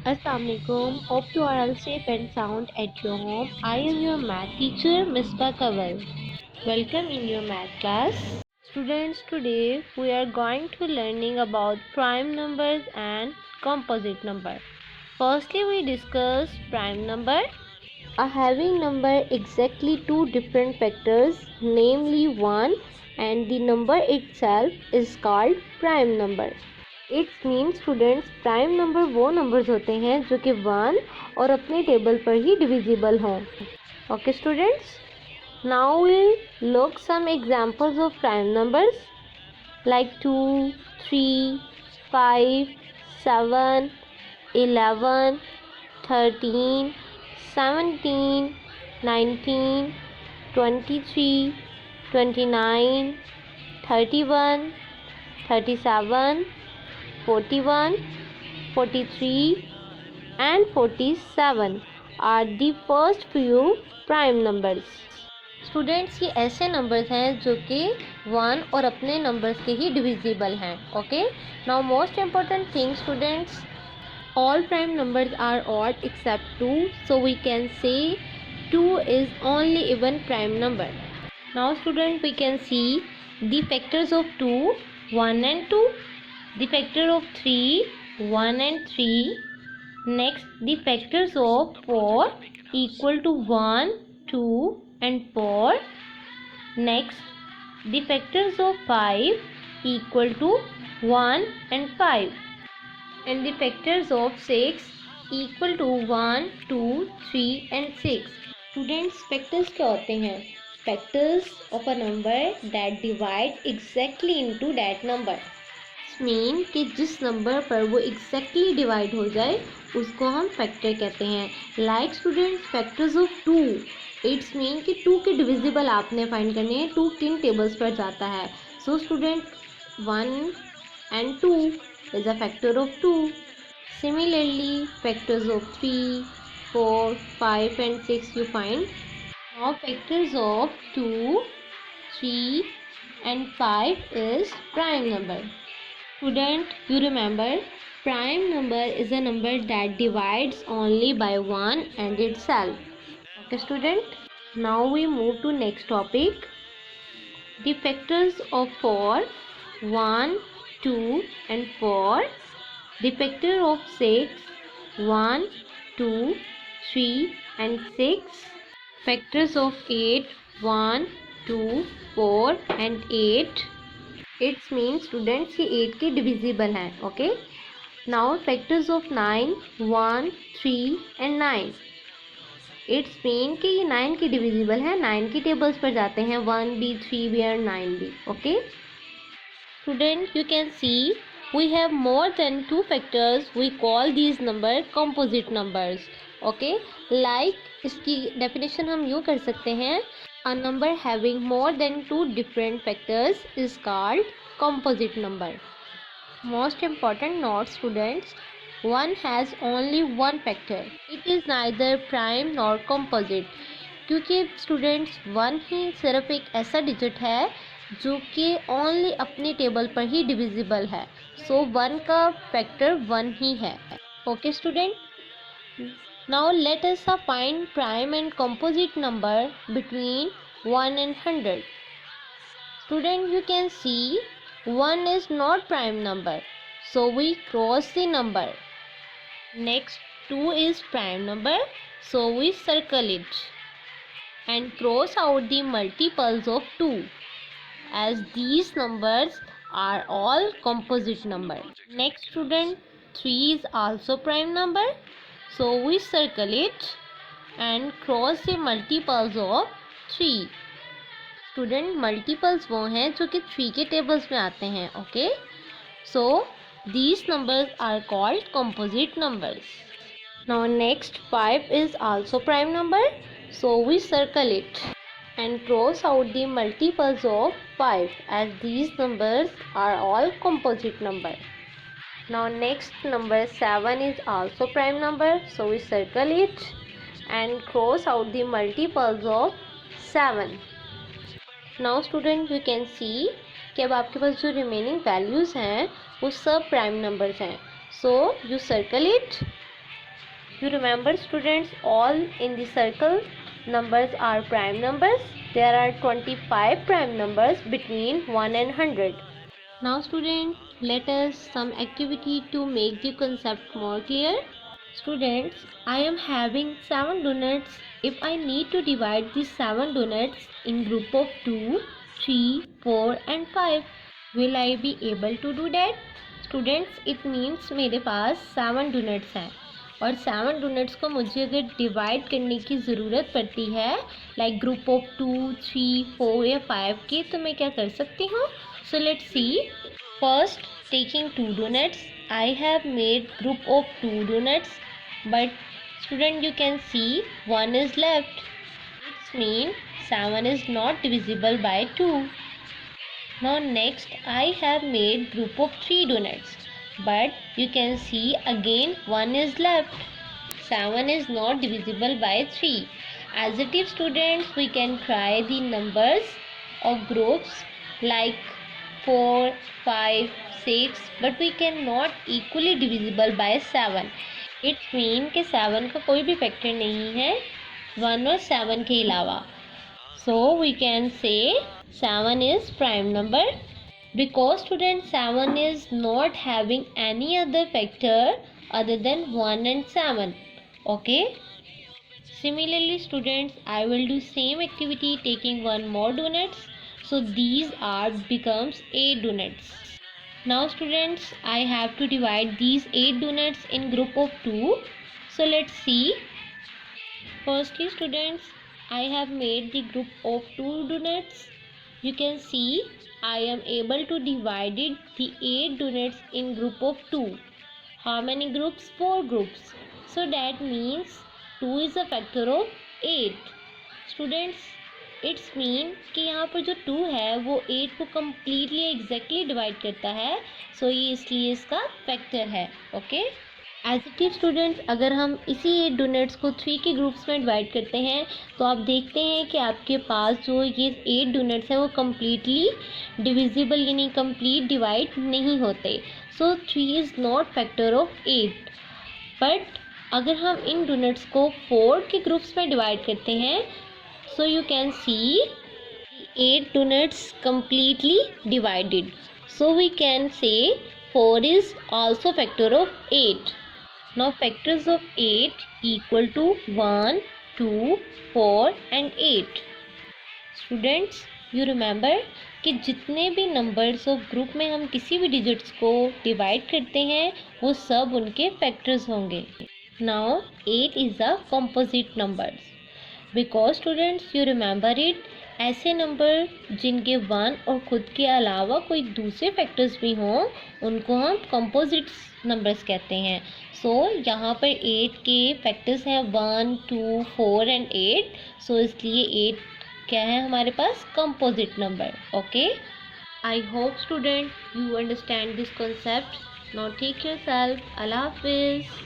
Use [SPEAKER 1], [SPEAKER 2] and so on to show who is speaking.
[SPEAKER 1] Assalamualaikum. Hope you are all safe and sound at your home. I am your math teacher, Misbah Kawal. Welcome in your math class. Students, today we are going to learning about prime numbers and composite number. Firstly, we discuss prime number. A having number exactly two different factors, namely 1 and the number itself is called prime number. It's mean students prime number वो numbers होते हैं जो कि 1 और अपने table पर ही divisible हों. Okay students, now will look some examples of prime numbers like 2, 3, 5, 7, 11, 13, 17, 19, 23, 29, 31, 37, 41, 43 and 47 are the first few prime numbers. Students, ये ऐसे नंबर्स हैं जो कि 1 और अपने नंबर्स के ही डिविजिबल हैं. Okay, now most important thing students, all prime numbers are odd except 2, so we can say 2 is only even prime number. Now students, we can see the factors of 2, 1 and 2. The factor of 3, 1 and 3. Next, the factors of 4 equal to 1, 2 and 4. Next, the factors of 5 equal to 1 and 5. And the factors of 6 equal to 1, 2, 3 and 6. Students, factors क्या होते हैं? Factors of a number that divide exactly into that number. Mean कि जिस number पर वो exactly divide हो जाए उसको हम फैक्टर कहते हैं. Like student, factors of 2, it's mean कि 2 के डिविजिबल आपने फाइंड करने हैं. 2 किन टेबल्स पर जाता है? So student, 1 and 2 is a factor of 2. Similarly, factors of 3, 4, 5 and 6 you find. Now factors of 2, 3 and 5 is prime number. Student, you remember, prime number is a number that divides only by 1 and itself. Okay student, now we move to next topic. The factors of 4, 1, 2 and 4. The factor of 6, 1, 2, 3 and 6. Factors of 8, 1, 2, 4 and 8. It's mean students ये 8 के divisible हैं. Okay, now factors of 9, 1, 3 and 9. It's mean कि ये 9 के divisible हैं. 9 की tables पर जाते हैं, 1b, 3b और 9b. Okay student, you can see we have more than 2 factors. We call these number composite numbers. Okay, like इसकी डेफिनेशन हम यूँ कर सकते हैं, a number having more than 2 different factors is called composite number. Most important note students, 1 has only one factor. It is neither prime nor composite. क्योंकि students 1 ही सिर्फ एक ऐसा डिजिट है जो कि only अपनी टेबल पर ही डिविजिबल है. So 1 का फैक्टर 1 ही है. Okay student, now let us find prime and composite number between 1 and 100. Student, you can see 1 is not prime number, so we cross the number. Next, 2 is prime number, so we circle it and cross out the multiples of 2, as these numbers are all composite number. Next student, 3 is also prime number, so we circle it and cross the multiples of 3. Student, multiples वो हैं जो कि 3 के tables में आते हैं. Okay, so these numbers are called composite numbers. Now next, 5 is also prime number, so we circle it and cross out the multiples of 5, as these numbers are all composite number. Now next, number 7 is also prime number, so we circle it and cross out the multiples of 7. Now student, you can see कि अब आपके पास जो remaining values हैं वो सब prime numbers हैं. So you circle it You remember students, all in the circle numbers are prime numbers. There are 25 prime numbers between 1 and 100. Now students, let us some activity to make the concept more clear. Students, I am having 7 donuts. If I need to divide these 7 donuts in group of 2, 3, 4 and 5, will I be able to do that? Students, it means मेरे पास 7 donuts हैं और 7 donuts को मुझे अगर divide करने की ज़रूरत पड़ती है लाइक ग्रुप ऑफ 2, 3, 4 या 5 की, तो मैं क्या कर सकती हूँ? So let's see. First, taking 2 donuts, I have made group of 2 donuts, but student, you can see 1 is left. It means 7 is not divisible by 2. Now next, I have made group of 3 donuts, but you can see again 1 is left. 7 is not divisible by 3. As it is students, we can try the numbers of groups like 4, 5, 6, but we cannot equally divisible by 7. It means कि 7 का कोई भी factor नहीं है 1 और 7 के अलावा. So we can say 7 is prime number because student 7 is not having any other factor other than 1 and 7. Okay. Similarly students, I will do same activity taking one more donuts. So these are becomes 8 donuts. Now students, I have to divide these 8 donuts in group of 2. So let's see. Firstly students, I have made the group of 2 donuts. You can see I am able to divide the 8 donuts in group of 2. How many groups? 4 groups. So that means 2 is a factor of 8. Students, it's mean कि यहाँ पर जो 2 है वो 8 को completely exactly divide करता है. सो ये इसलिए इसका फैक्टर है. Okay. As it is students, अगर हम इसी 8 डोनेट्स को 3 के ग्रुप्स में डिवाइड करते हैं तो आप देखते हैं कि आपके पास जो ये 8 डोनेट्स हैं वो कम्प्लीटली डिविजिबल यानी कम्प्लीट डिवाइड नहीं होते. सो 3 is not factor of 8. But अगर हम इन डोनेट्स को 4 के ग्रुप्स में डिवाइड करते हैं, so you can see 8 donuts completely divided. So we can say 4 is also factor of 8. Now factors of 8 equal to 1, 2, 4 and 8. Students, you remember कि जितने भी नंबर्स ऑफ ग्रुप में हम किसी भी डिजिट्स को डिवाइड करते हैं वो सब उनके फैक्टर्स होंगे. Now 8 is a composite numbers. Because students you remember it, ऐसे नंबर जिनके 1 और खुद के अलावा कोई दूसरे फैक्टर्स भी हों उनको हम कंपोजिट्स नंबर्स कहते हैं. सो यहाँ पर 8 के फैक्टर्स हैं 1, 2, 4 एंड 8. सो इसलिए 8 क्या है हमारे पास? Composite number. Okay. I hope student you understand this concept. Now take your self. अल्लाह हाफिज़.